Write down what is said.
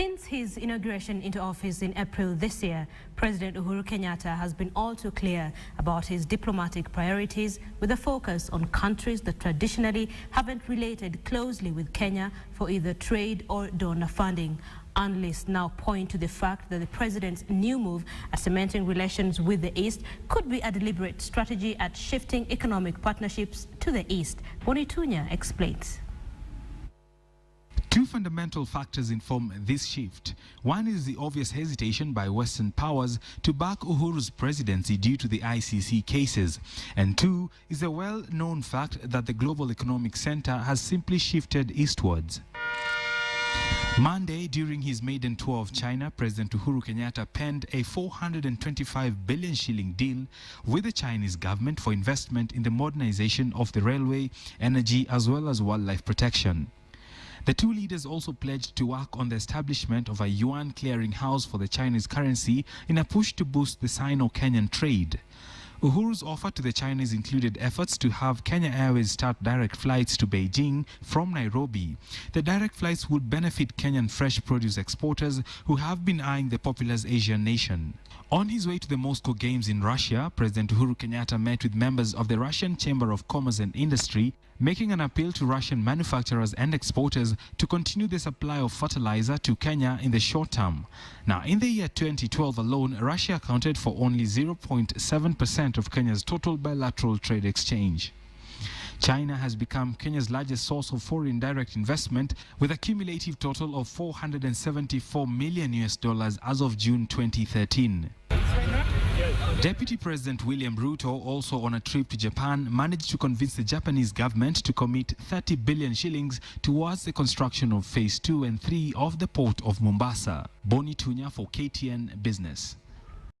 Since his inauguration into office in April this year, President Uhuru Kenyatta has been all too clear about his diplomatic priorities, with a focus on countries that traditionally haven't related closely with Kenya for either trade or donor funding. Analysts now point to the fact that the president's new move at cementing relations with the East could be a deliberate strategy at shifting economic partnerships to the East. Bonney Tunya explains. Two fundamental factors inform this shift. One is the obvious hesitation by Western powers to back Uhuru's presidency due to the ICC cases. And two is the well-known fact that the global economic center has simply shifted eastwards. Monday, during his maiden tour of China, President Uhuru Kenyatta penned a 425 billion shilling deal with the Chinese government for investment in the modernization of the railway, energy, as well as wildlife protection. The two leaders also pledged to work on the establishment of a yuan clearing house for the Chinese currency in a push to boost the Sino-Kenyan trade. Uhuru's offer to the Chinese included efforts to have Kenya Airways start direct flights to Beijing from Nairobi. The direct flights would benefit Kenyan fresh produce exporters who have been eyeing the populous Asian nation. On his way to the Moscow Games in Russia, President Uhuru Kenyatta met with members of the Russian Chamber of Commerce and Industry, making an appeal to Russian manufacturers and exporters to continue the supply of fertilizer to Kenya in the short term. Now, in the year 2012 alone, Russia accounted for only 0.7% of Kenya's total bilateral trade exchange. China has become Kenya's largest source of foreign direct investment, with a cumulative total of $474 million as of June 2013. Deputy President William Ruto, also on a trip to Japan, managed to convince the Japanese government to commit 30 billion shillings towards the construction of Phase 2 and 3 of the port of Mombasa. Bonney Tunya for KTN Business.